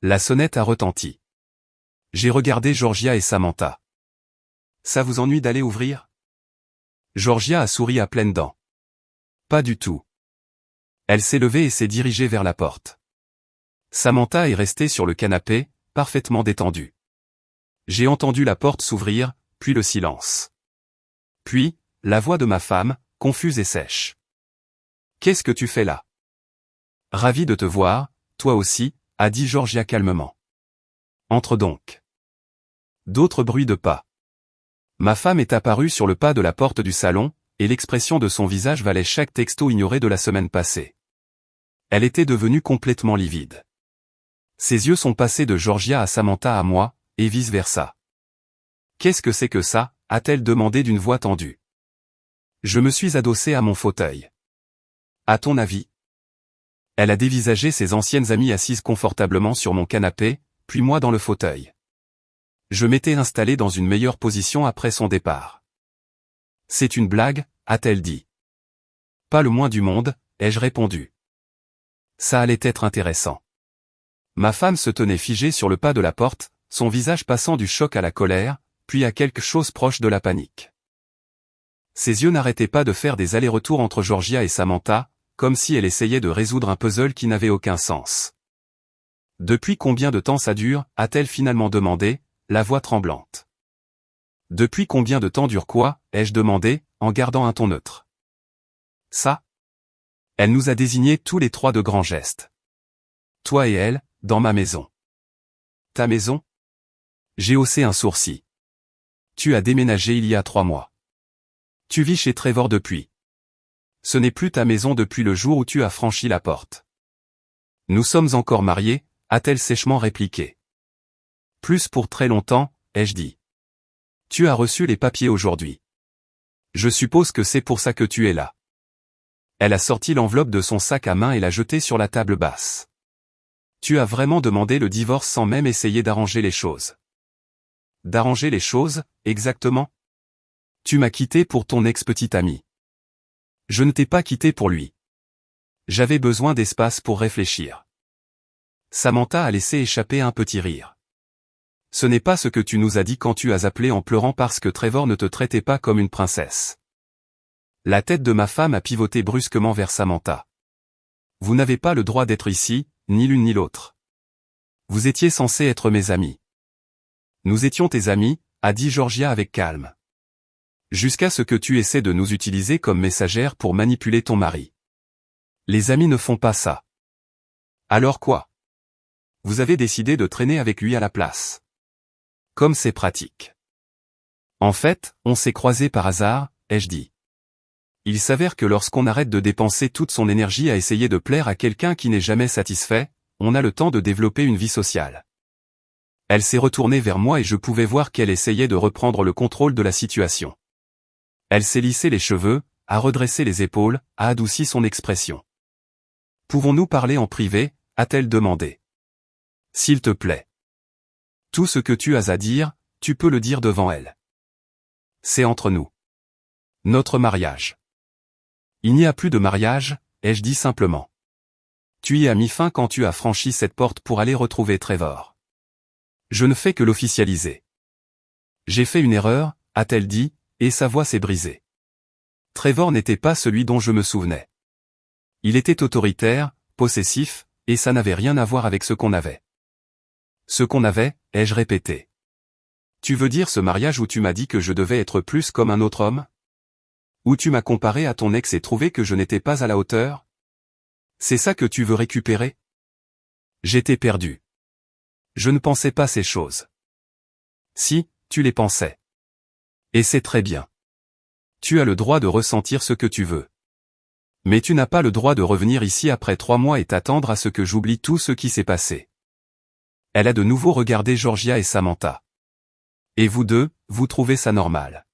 La sonnette a retenti. J'ai regardé Georgia et Samantha. Ça vous ennuie d'aller ouvrir? Georgia a souri à pleines dents. Pas du tout. Elle s'est levée et s'est dirigée vers la porte. Samantha est restée sur le canapé, parfaitement détendue. J'ai entendu la porte s'ouvrir, puis le silence. Puis, la voix de ma femme, confuse et sèche. Qu'est-ce que tu fais là? Ravi de te voir, toi aussi, a dit Georgia calmement. Entre donc. D'autres bruits de pas. Ma femme est apparue sur le pas de la porte du salon, et l'expression de son visage valait chaque texto ignoré de la semaine passée. Elle était devenue complètement livide. Ses yeux sont passés de Georgia à Samantha à moi, et vice-versa. Qu'est-ce que c'est que ça? A-t-elle demandé d'une voix tendue. Je me suis adossé à mon fauteuil. À ton avis? Elle a dévisagé ses anciennes amies assises confortablement sur mon canapé, puis moi dans le fauteuil. Je m'étais installé dans une meilleure position après son départ. C'est une blague, a-t-elle dit. Pas le moins du monde, ai-je répondu. Ça allait être intéressant. Ma femme se tenait figée sur le pas de la porte, son visage passant du choc à la colère, puis à quelque chose proche de la panique. Ses yeux n'arrêtaient pas de faire des allers-retours entre Georgia et Samantha, comme si elle essayait de résoudre un puzzle qui n'avait aucun sens. Depuis combien de temps ça dure, a-t-elle finalement demandé, la voix tremblante. Depuis combien de temps dure quoi, ai-je demandé, en gardant un ton neutre. Ça? Elle nous a désignés tous les trois de grands gestes. Toi et elle, dans ma maison. Ta maison? J'ai haussé un sourcil. Tu as déménagé il y a 3 mois. Tu vis chez Trevor depuis. Ce n'est plus ta maison depuis le jour où tu as franchi la porte. Nous sommes encore mariés, a-t-elle sèchement répliqué. Plus pour très longtemps, ai-je dit. Tu as reçu les papiers aujourd'hui. Je suppose que c'est pour ça que tu es là. Elle a sorti l'enveloppe de son sac à main et l'a jetée sur la table basse. Tu as vraiment demandé le divorce sans même essayer d'arranger les choses. D'arranger les choses, exactement? Tu m'as quitté pour ton ex-petit ami. Je ne t'ai pas quitté pour lui. J'avais besoin d'espace pour réfléchir. Samantha a laissé échapper un petit rire. Ce n'est pas ce que tu nous as dit quand tu as appelé en pleurant parce que Trevor ne te traitait pas comme une princesse. La tête de ma femme a pivoté brusquement vers Samantha. Vous n'avez pas le droit d'être ici, ni l'une ni l'autre. Vous étiez censés être mes amis. Nous étions tes amis, a dit Georgia avec calme. Jusqu'à ce que tu essaies de nous utiliser comme messagère pour manipuler ton mari. Les amis ne font pas ça. Alors quoi? Vous avez décidé de traîner avec lui à la place. Comme c'est pratique. En fait, on s'est croisés par hasard, ai-je dit. Il s'avère que lorsqu'on arrête de dépenser toute son énergie à essayer de plaire à quelqu'un qui n'est jamais satisfait, on a le temps de développer une vie sociale. Elle s'est retournée vers moi et je pouvais voir qu'elle essayait de reprendre le contrôle de la situation. Elle s'est lissé les cheveux, a redressé les épaules, a adouci son expression. Pouvons-nous parler en privé, a-t-elle demandé. S'il te plaît. Tout ce que tu as à dire, tu peux le dire devant elle. C'est entre nous. Notre mariage. Il n'y a plus de mariage, ai-je dit simplement. Tu y as mis fin quand tu as franchi cette porte pour aller retrouver Trevor. Je ne fais que l'officialiser. J'ai fait une erreur, a-t-elle dit, et sa voix s'est brisée. Trevor n'était pas celui dont je me souvenais. Il était autoritaire, possessif, et ça n'avait rien à voir avec ce qu'on avait. Ce qu'on avait, ai-je répété. Tu veux dire ce mariage où tu m'as dit que je devais être plus comme un autre homme? Où tu m'as comparé à ton ex et trouvé que je n'étais pas à la hauteur? C'est ça que tu veux récupérer? J'étais perdu. Je ne pensais pas ces choses. Si, tu les pensais. Et c'est très bien. Tu as le droit de ressentir ce que tu veux. Mais tu n'as pas le droit de revenir ici après 3 mois et t'attendre à ce que j'oublie tout ce qui s'est passé. Elle a de nouveau regardé Georgia et Samantha. Et vous deux, vous trouvez ça normal.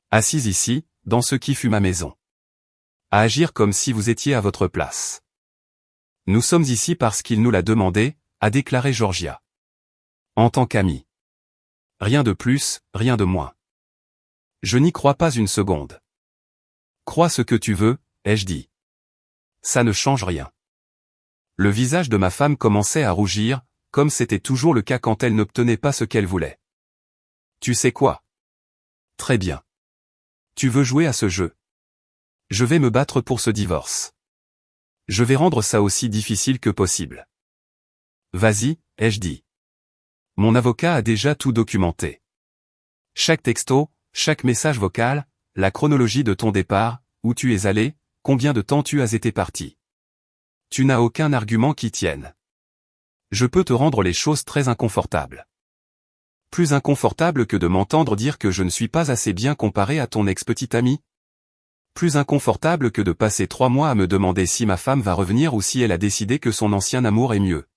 Assise ici, dans ce qui fut ma maison. À agir comme si vous étiez à votre place. Nous sommes ici parce qu'il nous l'a demandé, a déclaré Georgia. En tant qu'amis. Rien de plus, rien de moins. Je n'y crois pas une seconde. Crois ce que tu veux, ai-je dit. Ça ne change rien. Le visage de ma femme commençait à rougir, comme c'était toujours le cas quand elle n'obtenait pas ce qu'elle voulait. Tu sais quoi? Très bien. Tu veux jouer à ce jeu? Je vais me battre pour ce divorce. Je vais rendre ça aussi difficile que possible. Vas-y, ai-je dit. Mon avocat a déjà tout documenté. Chaque texto, chaque message vocal, la chronologie de ton départ, où tu es allé, combien de temps tu as été parti. Tu n'as aucun argument qui tienne. Je peux te rendre les choses très inconfortables. Plus inconfortable que de m'entendre dire que je ne suis pas assez bien comparé à ton ex-petite amie. Plus inconfortable que de passer 3 mois à me demander si ma femme va revenir ou si elle a décidé que son ancien amour est mieux.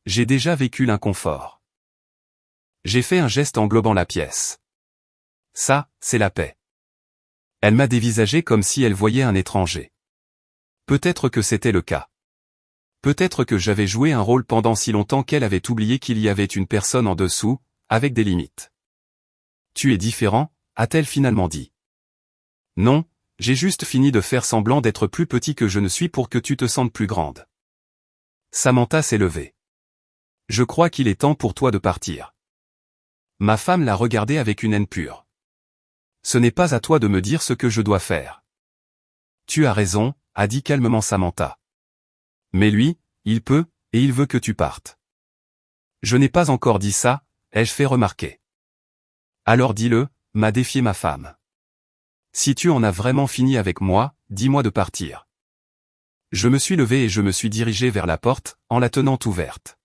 J'ai déjà vécu l'inconfort. J'ai fait un geste englobant la pièce. Ça, c'est la paix. Elle m'a dévisagé comme si elle voyait un étranger. Peut-être que c'était le cas. Peut-être que j'avais joué un rôle pendant si longtemps qu'elle avait oublié qu'il y avait une personne en dessous, avec des limites. Tu es différent, a-t-elle finalement dit. Non, j'ai juste fini de faire semblant d'être plus petit que je ne suis pour que tu te sentes plus grande. Samantha s'est levée. Je crois qu'il est temps pour toi de partir. Ma femme l'a regardé avec une haine pure. Ce n'est pas à toi de me dire ce que je dois faire. Tu as raison, a dit calmement Samantha. Mais lui, il peut, et il veut que tu partes. Je n'ai pas encore dit ça, ai-je fait remarquer. Alors dis-le, m'a défié ma femme. Si tu en as vraiment fini avec moi, dis-moi de partir. Je me suis levé et je me suis dirigé vers la porte, en la tenant ouverte.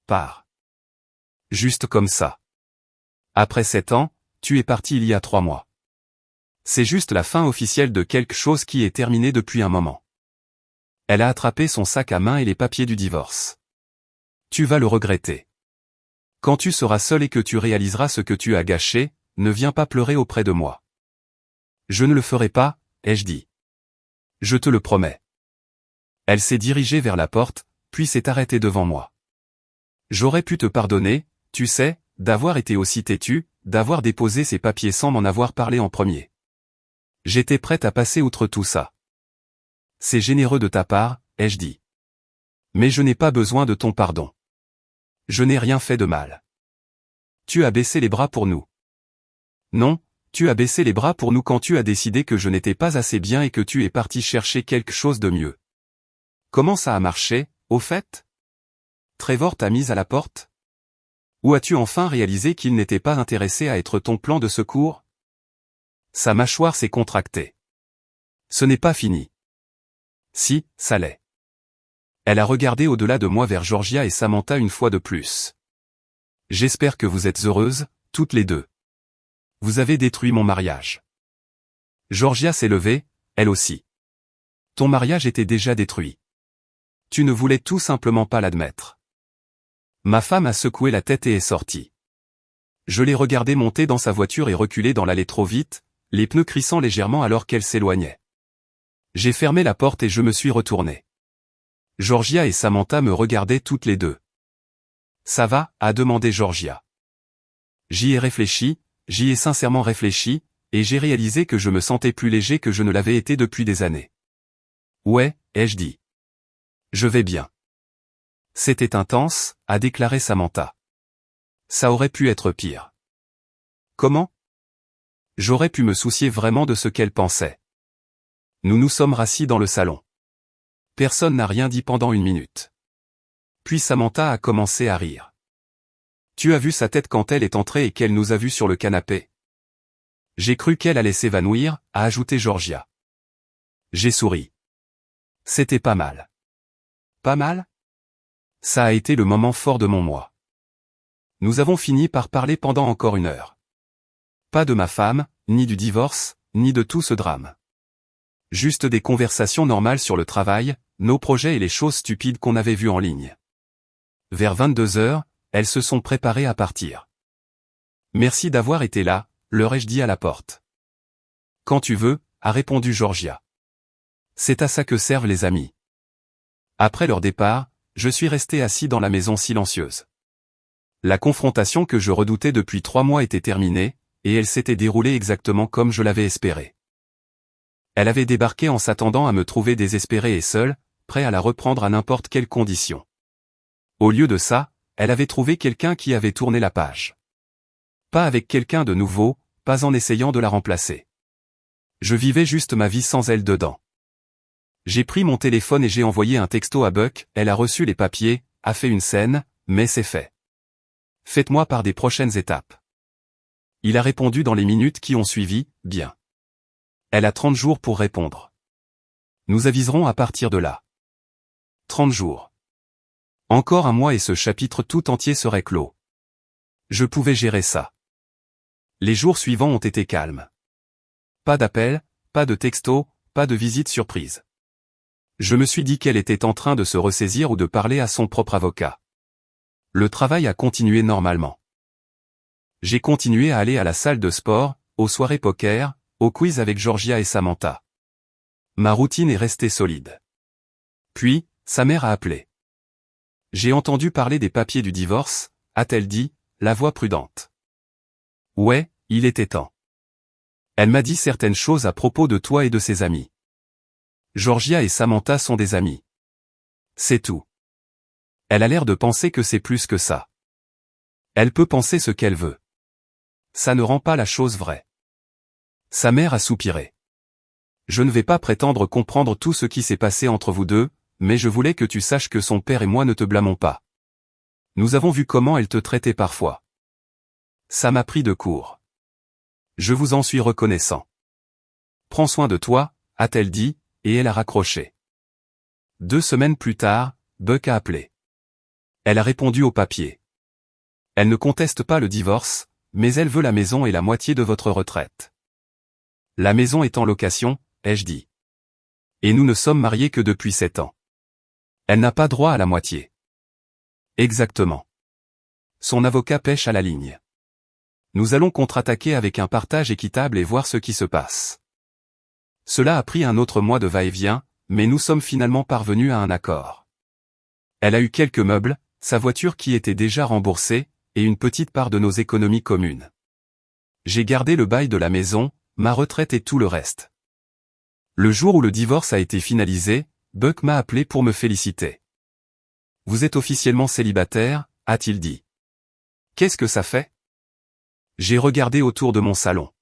Pars. Juste comme ça. Après 7 ans, tu es parti il y a 3 mois. C'est juste la fin officielle de quelque chose qui est terminé depuis un moment. Elle a attrapé son sac à main et les papiers du divorce. Tu vas le regretter. Quand tu seras seul et que tu réaliseras ce que tu as gâché, ne viens pas pleurer auprès de moi. Je ne le ferai pas, ai-je dit. Je te le promets. Elle s'est dirigée vers la porte, puis s'est arrêtée devant moi. J'aurais pu te pardonner, tu sais, d'avoir été aussi têtu, d'avoir déposé ces papiers sans m'en avoir parlé en premier. J'étais prête à passer outre tout ça. C'est généreux de ta part, ai-je dit. Mais je n'ai pas besoin de ton pardon. Je n'ai rien fait de mal. Tu as baissé les bras pour nous. Non, tu as baissé les bras pour nous quand tu as décidé que je n'étais pas assez bien et que tu es parti chercher quelque chose de mieux. Comment ça a marché, au fait? Trevor t'a mise à la porte? Ou as-tu enfin réalisé qu'il n'était pas intéressé à être ton plan de secours? Sa mâchoire s'est contractée. Ce n'est pas fini. Si, ça l'est. Elle a regardé au-delà de moi vers Georgia et Samantha une fois de plus. J'espère que vous êtes heureuses, toutes les deux. Vous avez détruit mon mariage. Georgia s'est levée, elle aussi. Ton mariage était déjà détruit. Tu ne voulais tout simplement pas l'admettre. Ma femme a secoué la tête et est sortie. Je l'ai regardée monter dans sa voiture et reculer dans l'allée trop vite, les pneus crissant légèrement alors qu'elle s'éloignait. J'ai fermé la porte et je me suis retourné. Georgia et Samantha me regardaient toutes les deux. Ça va, a demandé Georgia. J'y ai réfléchi, j'y ai sincèrement réfléchi, et j'ai réalisé que je me sentais plus léger que je ne l'avais été depuis des années. Ouais, ai-je dit. Je vais bien. C'était intense, a déclaré Samantha. Ça aurait pu être pire. Comment? J'aurais pu me soucier vraiment de ce qu'elle pensait. Nous nous sommes rassis dans le salon. Personne n'a rien dit pendant 1 minute. Puis Samantha a commencé à rire. Tu as vu sa tête quand elle est entrée et qu'elle nous a vus sur le canapé? J'ai cru qu'elle allait s'évanouir, a ajouté Georgia. J'ai souri. C'était pas mal. Pas mal? Ça a été le moment fort de mon mois. Nous avons fini par parler pendant encore 1 heure. Pas de ma femme, ni du divorce, ni de tout ce drame. Juste des conversations normales sur le travail, nos projets et les choses stupides qu'on avait vues en ligne. Vers 22 heures, elles se sont préparées à partir. Merci d'avoir été là, leur ai-je dit à la porte. Quand tu veux, a répondu Georgia. C'est à ça que servent les amis. Après leur départ, je suis resté assis dans la maison silencieuse. La confrontation que je redoutais depuis 3 mois était terminée, et elle s'était déroulée exactement comme je l'avais espéré. Elle avait débarqué en s'attendant à me trouver désespéré et seul, prêt à la reprendre à n'importe quelle condition. Au lieu de ça, elle avait trouvé quelqu'un qui avait tourné la page. Pas avec quelqu'un de nouveau, pas en essayant de la remplacer. Je vivais juste ma vie sans elle dedans. J'ai pris mon téléphone et j'ai envoyé un texto à Buck, elle a reçu les papiers, a fait une scène, mais c'est fait. Faites-moi part des prochaines étapes. Il a répondu dans les minutes qui ont suivi, bien. Elle a 30 jours pour répondre. Nous aviserons à partir de là. 30 jours. Encore 1 mois et ce chapitre tout entier serait clos. Je pouvais gérer ça. Les jours suivants ont été calmes. Pas d'appel, pas de texto, pas de visite surprise. Je me suis dit qu'elle était en train de se ressaisir ou de parler à son propre avocat. Le travail a continué normalement. J'ai continué à aller à la salle de sport, aux soirées poker, aux quiz avec Georgia et Samantha. Ma routine est restée solide. Puis, sa mère a appelé. J'ai entendu parler des papiers du divorce, a-t-elle dit, la voix prudente. Ouais, il était temps. Elle m'a dit certaines choses à propos de toi et de ses amis. Georgia et Samantha sont des amis. C'est tout. Elle a l'air de penser que c'est plus que ça. Elle peut penser ce qu'elle veut. Ça ne rend pas la chose vraie. Sa mère a soupiré. Je ne vais pas prétendre comprendre tout ce qui s'est passé entre vous deux, mais je voulais que tu saches que son père et moi ne te blâmons pas. Nous avons vu comment elle te traitait parfois. Ça m'a pris de court. Je vous en suis reconnaissant. Prends soin de toi, a-t-elle dit, et elle a raccroché. 2 semaines plus tard, Buck a appelé. Elle a répondu au papier. Elle ne conteste pas le divorce, mais elle veut la maison et la moitié de votre retraite. La maison est en location, ai-je dit. Et nous ne sommes mariés que depuis 7 ans. Elle n'a pas droit à la moitié. Exactement. Son avocat pêche à la ligne. Nous allons contre-attaquer avec un partage équitable et voir ce qui se passe. Cela a pris un autre mois de va-et-vient, mais nous sommes finalement parvenus à un accord. Elle a eu quelques meubles, sa voiture qui était déjà remboursée, et une petite part de nos économies communes. J'ai gardé le bail de la maison, ma retraite et tout le reste. Le jour où le divorce a été finalisé, Buck m'a appelé pour me féliciter. Vous êtes officiellement célibataire, a-t-il dit. Qu'est-ce que ça fait? J'ai regardé autour de mon salon.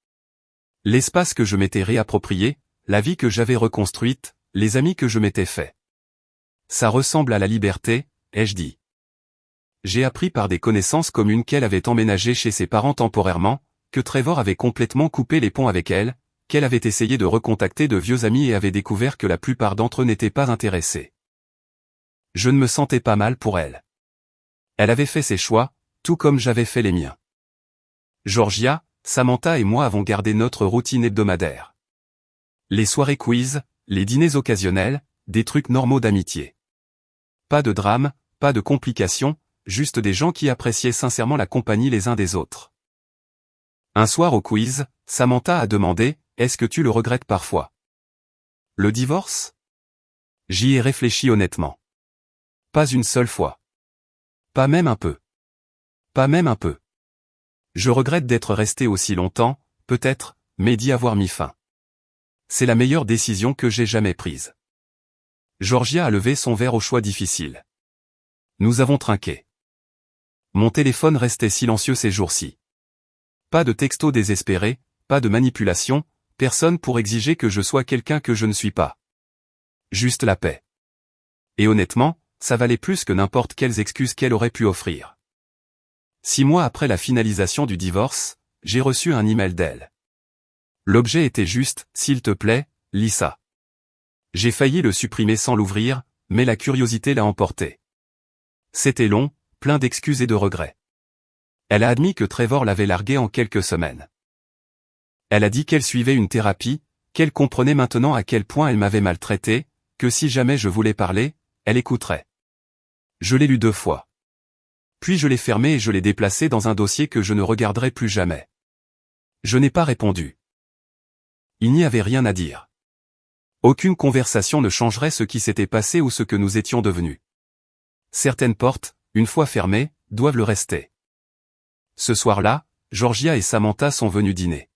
L'espace que je m'étais réapproprié, la vie que j'avais reconstruite, les amis que je m'étais faits. Ça ressemble à la liberté, ai-je dit. J'ai appris par des connaissances communes qu'elle avait emménagé chez ses parents temporairement, que Trevor avait complètement coupé les ponts avec elle, qu'elle avait essayé de recontacter de vieux amis et avait découvert que la plupart d'entre eux n'étaient pas intéressés. Je ne me sentais pas mal pour elle. Elle avait fait ses choix, tout comme j'avais fait les miens. Georgia, Samantha et moi avons gardé notre routine hebdomadaire. Les soirées quiz, les dîners occasionnels, des trucs normaux d'amitié. Pas de drame, pas de complications, juste des gens qui appréciaient sincèrement la compagnie les uns des autres. Un soir au quiz, Samantha a demandé, « Est-ce que tu le regrettes parfois ?» Le divorce? J'y ai réfléchi honnêtement. Pas une seule fois. Pas même un peu. Pas même un peu. Je regrette d'être resté aussi longtemps, peut-être, mais d'y avoir mis fin. C'est la meilleure décision que j'ai jamais prise. Georgia a levé son verre au choix difficile. Nous avons trinqué. Mon téléphone restait silencieux ces jours-ci. Pas de texto désespéré, pas de manipulation, personne pour exiger que je sois quelqu'un que je ne suis pas. Juste la paix. Et honnêtement, ça valait plus que n'importe quelles excuses qu'elle aurait pu offrir. 6 mois après la finalisation du divorce, j'ai reçu un email d'elle. L'objet était juste, s'il te plaît, lis ça. J'ai failli le supprimer sans l'ouvrir, mais la curiosité l'a emporté. C'était long, plein d'excuses et de regrets. Elle a admis que Trevor l'avait larguée en quelques semaines. Elle a dit qu'elle suivait une thérapie, qu'elle comprenait maintenant à quel point elle m'avait maltraité, que si jamais je voulais parler, elle écouterait. Je l'ai lu 2 fois. Puis je l'ai fermé et je l'ai déplacé dans un dossier que je ne regarderai plus jamais. Je n'ai pas répondu. Il n'y avait rien à dire. Aucune conversation ne changerait ce qui s'était passé ou ce que nous étions devenus. Certaines portes, une fois fermées, doivent le rester. Ce soir-là, Georgia et Samantha sont venus dîner.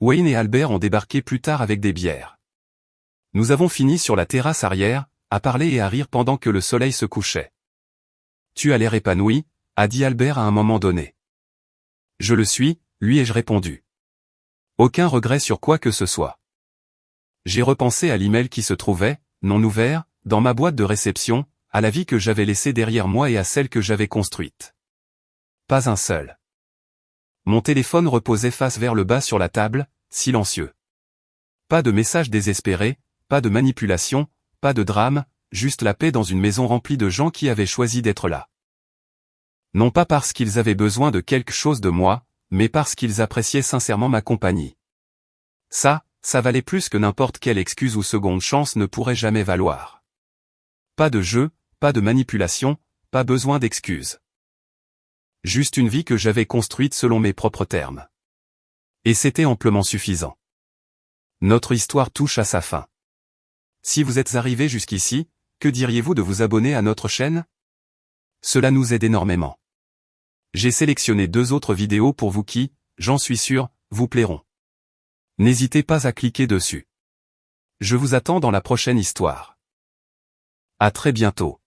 Wayne et Albert ont débarqué plus tard avec des bières. Nous avons fini sur la terrasse arrière, à parler et à rire pendant que le soleil se couchait. Tu as l'air épanoui, a dit Albert à un moment donné. Je le suis, lui ai-je répondu. Aucun regret sur quoi que ce soit. J'ai repensé à l'email qui se trouvait, non ouvert, dans ma boîte de réception, à la vie que j'avais laissée derrière moi et à celle que j'avais construite. Pas un seul. Mon téléphone reposait face vers le bas sur la table, silencieux. Pas de message désespéré, pas de manipulation, pas de drame, juste la paix dans une maison remplie de gens qui avaient choisi d'être là. Non pas parce qu'ils avaient besoin de quelque chose de moi, mais parce qu'ils appréciaient sincèrement ma compagnie. Ça valait plus que n'importe quelle excuse ou seconde chance ne pourrait jamais valoir. Pas de jeu, pas de manipulation, pas besoin d'excuses. Juste une vie que j'avais construite selon mes propres termes. Et c'était amplement suffisant. Notre histoire touche à sa fin. Si vous êtes arrivé jusqu'ici, que diriez-vous de vous abonner à notre chaîne? Cela nous aide énormément. J'ai sélectionné 2 autres vidéos pour vous qui, j'en suis sûr, vous plairont. N'hésitez pas à cliquer dessus. Je vous attends dans la prochaine histoire. À très bientôt.